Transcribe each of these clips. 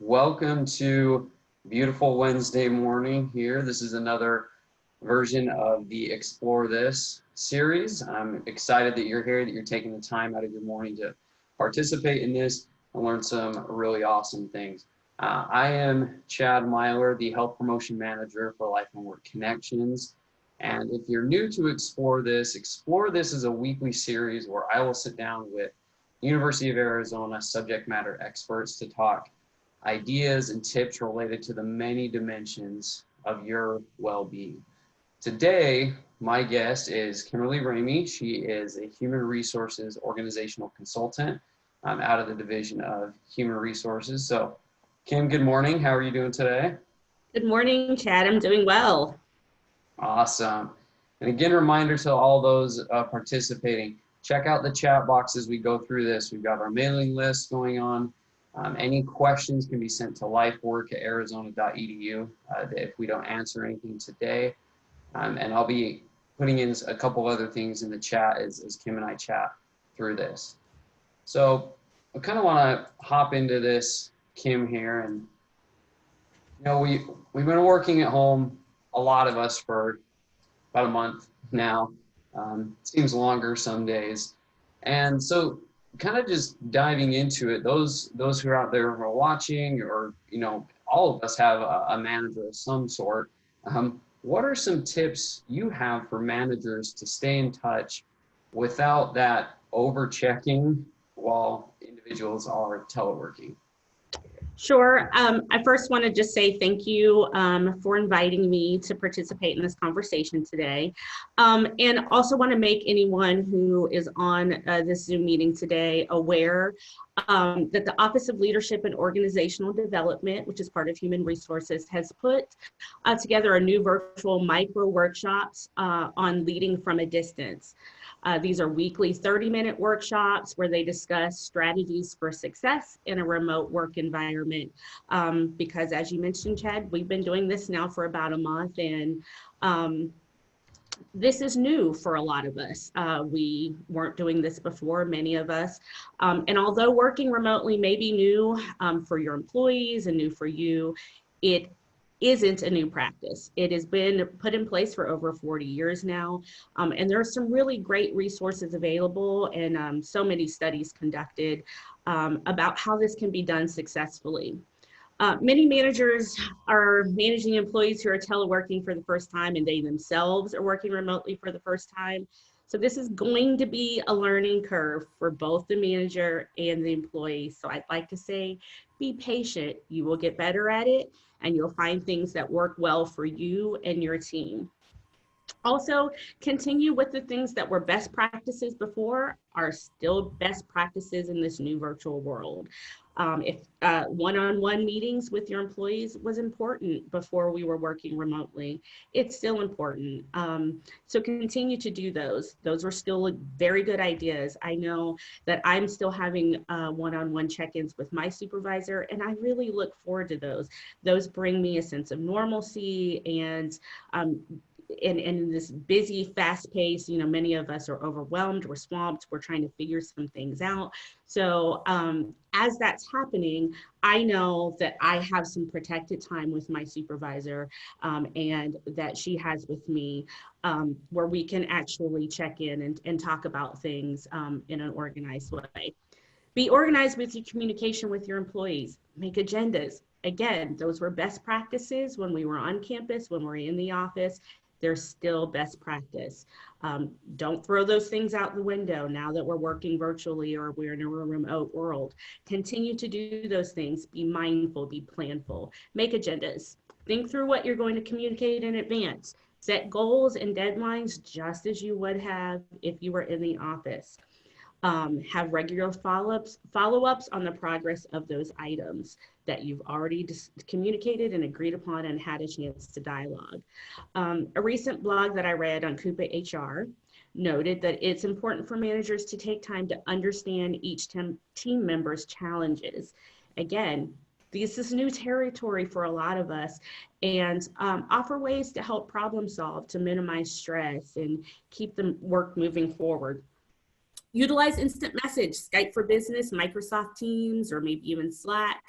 Welcome to beautiful Wednesday morning here. This is another version of the Explore This series. I'm excited that you're here, that you're taking the time out of your morning to participate in this and learn some really awesome things. I am Chad Myler, the Health Promotion Manager for Life and Work Connections. And if you're new to Explore This is a weekly series where I will sit down with University of Arizona subject matter experts to talk ideas and tips related to the many dimensions of your well-being. Today, my guest is Kimberly Ramey. She is a human resources organizational consultant out of the Division of Human Resources. So, Kim, good morning. How are you doing today? Good morning, Chad. I'm doing well. Awesome. And again, reminder to all those participating, check out the chat box as we go through this. We've got our mailing list going on. Any questions can be sent to lifework@arizona.edu if we don't answer anything today. And I'll be putting in a couple other things in the chat as Kim and I chat through this. So I kind of want to hop into this, Kim, here. And, you know, we've been working at home, a lot of us, for about a month now. Seems longer some days. And so kind of just diving into it, those who are out there who are watching, or, you know, all of us have a manager of some sort. What are some tips you have for managers to stay in touch without that over-checking while individuals are teleworking? Sure. I first want to just say thank you for inviting me to participate in this conversation today. And also want to make anyone who is on this Zoom meeting today aware that the Office of Leadership and Organizational Development, which is part of Human Resources, has put together a new virtual micro workshops on leading from a distance. These are weekly 30-minute workshops where they discuss strategies for success in a remote work environment. Because as you mentioned, Chad, we've been doing this now for about a month, and this is new for a lot of us. We weren't doing this before, many of us. And although working remotely may be new for your employees and new for you, it isn't a new practice. It has been put in place for over 40 years now. And there are some really great resources available and so many studies conducted about how this can be done successfully. Many managers are managing employees who are teleworking for the first time, and they themselves are working remotely for the first time. So this is going to be a learning curve for both the manager and the employee. So I'd like to say, be patient. You will get better at it, and you'll find things that work well for you and your team. Also, continue with the things that were best practices before are still best practices in this new virtual world. If one-on-one meetings with your employees was important before we were working remotely, it's still important. So continue to do those. Those are still very good ideas. I know that I'm still having one-on-one check-ins with my supervisor, and I really look forward to those. Those bring me a sense of normalcy, and in this busy, fast pace, you know, many of us are overwhelmed, we're swamped, we're trying to figure some things out. So as that's happening, I know that I have some protected time with my supervisor and that she has with me where we can actually check in and talk about things in an organized way. Be organized with your communication with your employees. Make agendas. Again, those were best practices when we were on campus, when we're in the office. They're still best practice. Don't throw those things out the window now that we're working virtually or we're in a remote world. Continue to do those things. Be mindful, be planful. Make agendas. Think through what you're going to communicate in advance. Set goals and deadlines just as you would have if you were in the office. Have regular follow-ups on the progress of those items that you've already communicated and agreed upon and had a chance to dialogue. A recent blog that I read on Coupa HR noted that it's important for managers to take time to understand each team member's challenges. Again, this is new territory for a lot of us, and offer ways to help problem solve, to minimize stress and keep the work moving forward. Utilize instant message, Skype for Business, Microsoft Teams, or maybe even Slack.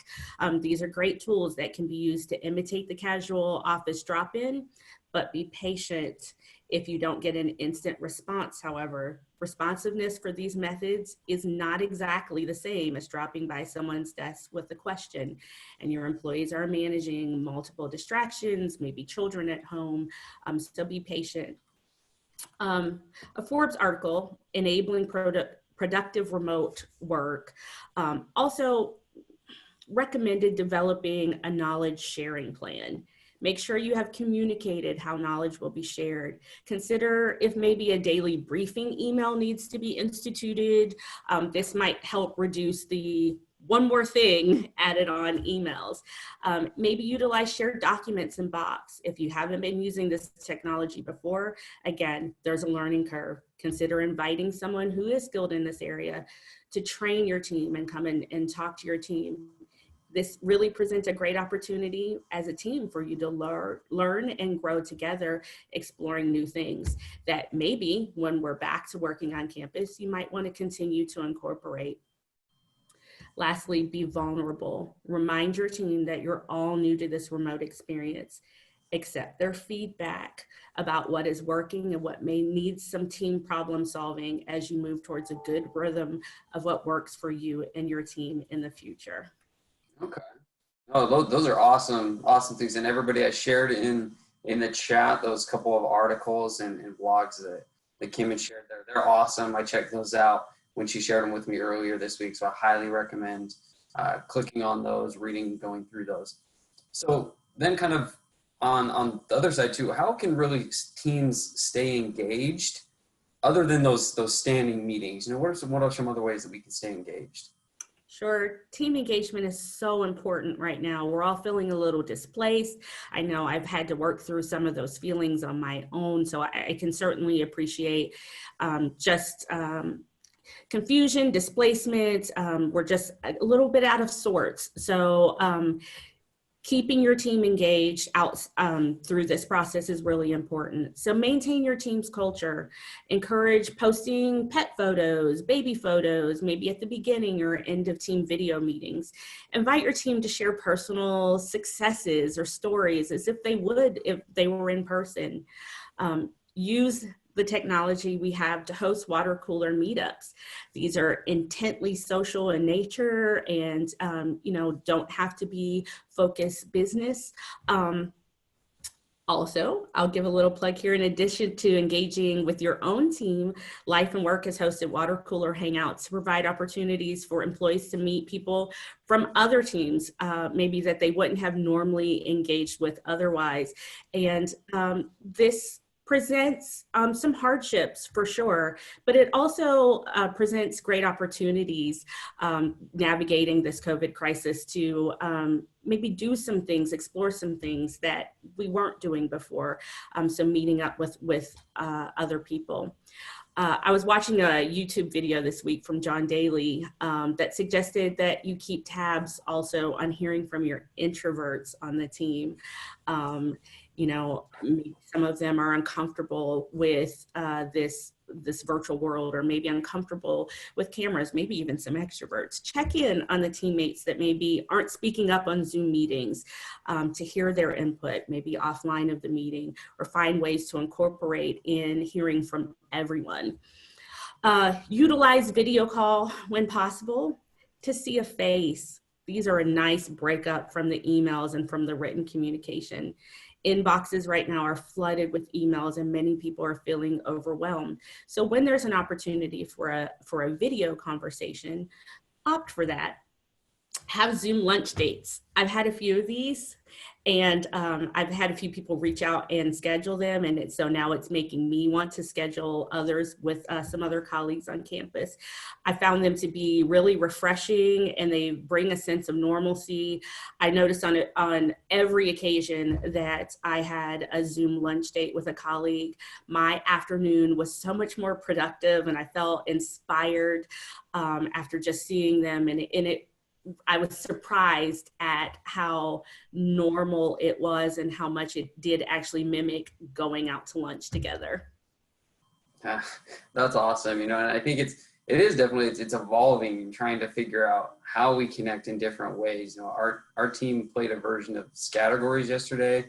These are great tools that can be used to imitate the casual office drop-in, but be patient if you don't get an instant response. However, responsiveness for these methods is not exactly the same as dropping by someone's desk with a question, and your employees are managing multiple distractions, maybe children at home, so be patient. A Forbes article, Enabling Productive Remote Work, also recommended developing a knowledge sharing plan. Make sure you have communicated how knowledge will be shared. Consider if maybe a daily briefing email needs to be instituted. This might help reduce the one more thing added on emails. Maybe utilize shared documents in Box. If you haven't been using this technology before, again, there's a learning curve. Consider inviting someone who is skilled in this area to train your team and come in and talk to your team. This really presents a great opportunity as a team for you to learn and grow together, exploring new things that maybe when we're back to working on campus, you might want to continue to incorporate. Lastly, be vulnerable. Remind your team that you're all new to this remote experience. Accept their feedback about what is working and what may need some team problem solving as you move towards a good rhythm of what works for you and your team in the future. Okay. Oh, those are awesome, awesome things. And everybody has shared in the chat those couple of articles and blogs that Kim had shared there. They're awesome. I checked those out when she shared them with me earlier this week. So I highly recommend clicking on those, reading, going through those. So then kind of on the other side too, how can really teams stay engaged other than those standing meetings? You know, what are some other ways that we can stay engaged? Sure. Team engagement is so important right now. We're all feeling a little displaced. I know I've had to work through some of those feelings on my own, so I can certainly appreciate confusion, displacement. We're just a little bit out of sorts. So keeping your team engaged out through this process is really important. So maintain your team's culture. Encourage posting pet photos, baby photos, maybe at the beginning or end of team video meetings. Invite your team to share personal successes or stories as if they would if they were in person. Use the technology we have to host water cooler meetups. These are intently social in nature and, don't have to be focused business. Also, I'll give a little plug here. In addition to engaging with your own team, Life and Work has hosted water cooler hangouts to provide opportunities for employees to meet people from other teams, maybe that they wouldn't have normally engaged with otherwise. And this presents some hardships for sure, but it also presents great opportunities navigating this COVID crisis to maybe do some things, explore some things that we weren't doing before. So meeting up with other people. I was watching a YouTube video this week from John Daly that suggested that you keep tabs also on hearing from your introverts on the team. Some of them are uncomfortable with this virtual world, or maybe uncomfortable with cameras, maybe even some extroverts. Check in on the teammates that maybe aren't speaking up on Zoom meetings to hear their input, maybe offline of the meeting, or find ways to incorporate in hearing from everyone. Utilize video call when possible to see a face. These are a nice breakup from the emails and from the written communication. Inboxes right now are flooded with emails and many people are feeling overwhelmed. So when there's an opportunity for a video conversation, opt for that. Have Zoom lunch dates. I've had a few of these, and I've had a few people reach out and schedule them, and so now it's making me want to schedule others with some other colleagues on campus. I found them to be really refreshing, and they bring a sense of normalcy. I noticed on every occasion that I had a Zoom lunch date with a colleague, my afternoon was so much more productive, and I felt inspired after just seeing them, and I was surprised at how normal it was and how much it did actually mimic going out to lunch together. That's awesome. And I think It is definitely, it's evolving and trying to figure out how we connect in different ways. You know, our team played a version of categories yesterday,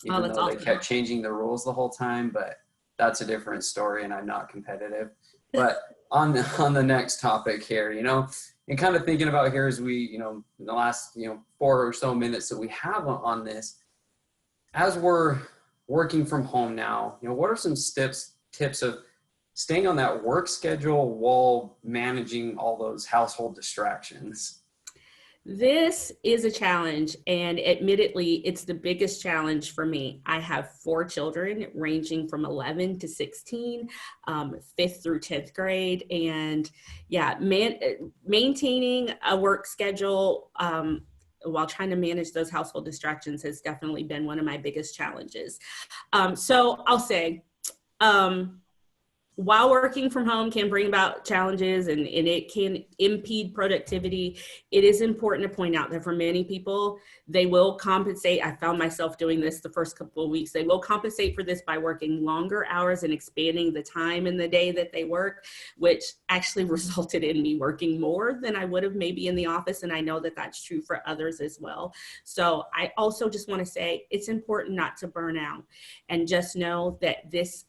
Oh, even that's though they awesome. kept changing the rules the whole time, but that's a different story and I'm not competitive. But on the next topic here, you know, and kind of thinking about here as we, you know, in the last, you know, 4 or so minutes that we have on this, as we're working from home now, you know, what are some tips of staying on that work schedule while managing all those household distractions? This is a challenge, and admittedly, it's the biggest challenge for me. I have 4 children ranging from 11 to 16, 5th through 10th grade. And yeah, maintaining a work schedule while trying to manage those household distractions has definitely been one of my biggest challenges. So I'll say, while working from home can bring about challenges and it can impede productivity, it is important to point out that for many people, they will compensate. I found myself doing this the first couple of weeks. They will compensate for this by working longer hours and expanding the time in the day that they work, which actually resulted in me working more than I would have maybe in the office. And I know that that's true for others as well. So I also just want to say it's important not to burn out, and just know that this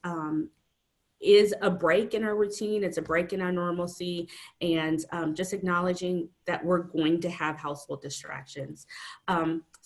is a break in our routine. It's a break in our normalcy, and just acknowledging that we're going to have household distractions.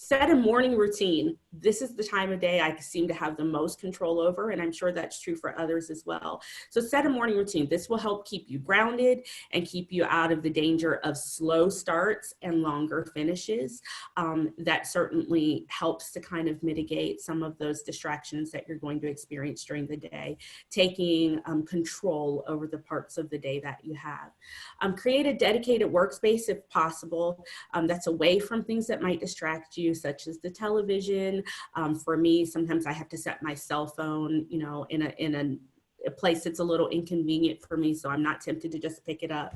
Set a morning routine. This is the time of day I seem to have the most control over, and I'm sure that's true for others as well. So set a morning routine. This will help keep you grounded and keep you out of the danger of slow starts and longer finishes. That certainly helps to kind of mitigate some of those distractions that you're going to experience during the day, taking control over the parts of the day that you have. Create a dedicated workspace if possible. That's away from things that might distract you, such as the television. For me, sometimes I have to set my cell phone, you know, in a place that's a little inconvenient for me, so I'm not tempted to just pick it up.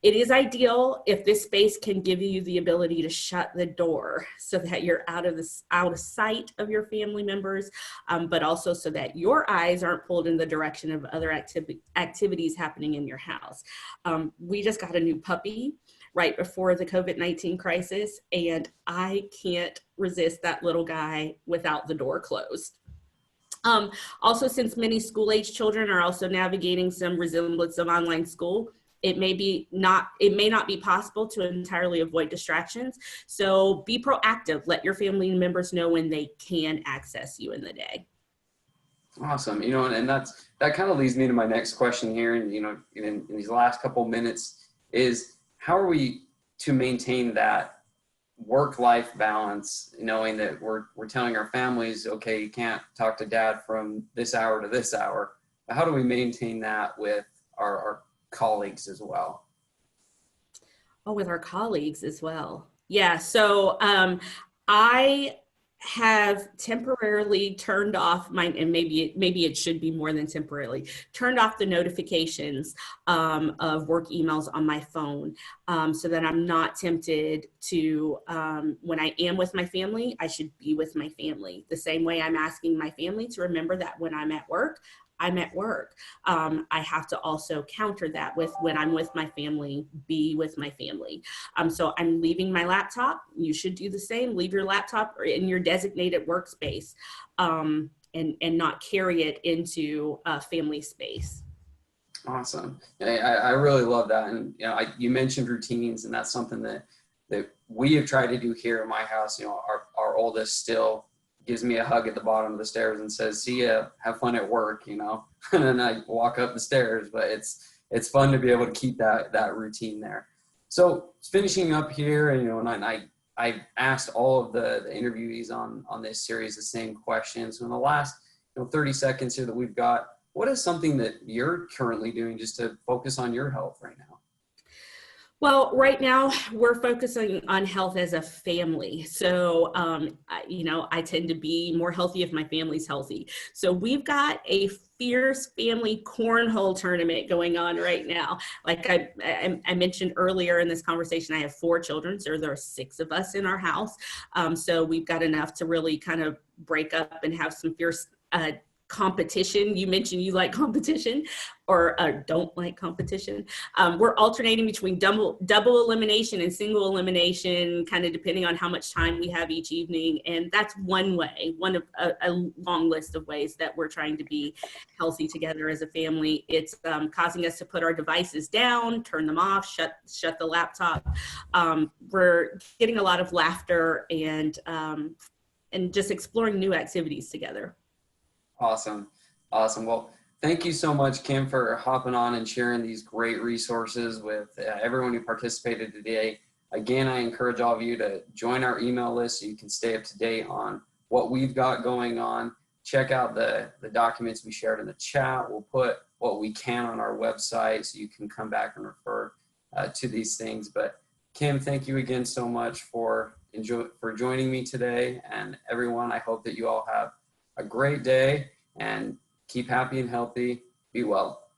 It is ideal if this space can give you the ability to shut the door so that you're out of sight of your family members, but also so that your eyes aren't pulled in the direction of other activities happening in your house. We just got a new puppy right before the COVID-19 crisis, and I can't resist that little guy without the door closed. Also, since many school-age children are also navigating some resemblance of online school, it may not be possible to entirely avoid distractions. So be proactive. Let your family members know when they can access you in the day. Awesome. You know, and that kind of leads me to my next question here. And, you know, in these last couple minutes is how are we to maintain that work-life balance, knowing that we're telling our families, okay, you can't talk to dad from this hour to this hour. But how do we maintain that with our colleagues as well? Oh, with our colleagues as well. Yeah. So I have temporarily turned off and maybe it should be more than temporarily, turned off the notifications of work emails on my phone, so that I'm not tempted to, when I am with my family, I should be with my family. The same way I'm asking my family to remember that when I'm at work, I'm at work. I have to also counter that with when I'm with my family, be with my family. So I'm leaving my laptop. You should do the same. Leave your laptop in your designated workspace, and not carry it into family space. Awesome. I really love that. And, you know, you mentioned routines, and that's something that we have tried to do here in my house. You know, our oldest still gives me a hug at the bottom of the stairs and says, see ya, have fun at work, you know, and then I walk up the stairs, but it's fun to be able to keep that routine there. So finishing up here, and, you know, and I asked all of the interviewees on this series the same questions. So in the last, you know, 30 seconds here that we've got, what is something that you're currently doing just to focus on your health right now? Well, right now we're focusing on health as a family. So, I tend to be more healthy if my family's healthy. So we've got a fierce family cornhole tournament going on right now. Like I mentioned earlier in this conversation, I have 4 children, so there are 6 of us in our house. So we've got enough to really kind of break up and have some fierce competition. You mentioned you like competition or don't like competition. We're alternating between double elimination and single elimination, kind of depending on how much time we have each evening. And that's one way, one of a long list of ways that we're trying to be healthy together as a family. It's causing us to put our devices down, turn them off, shut the laptop. We're getting a lot of laughter and just exploring new activities together. Awesome. Awesome. Well, thank you so much, Kim, for hopping on and sharing these great resources with everyone who participated today. Again, I encourage all of you to join our email list so you can stay up to date on what we've got going on. Check out the documents we shared in the chat. We'll put what we can on our website so you can come back and refer to these things. But Kim, thank you again so much for joining me today. And everyone, I hope that you all have a great day and keep happy and healthy. Be well.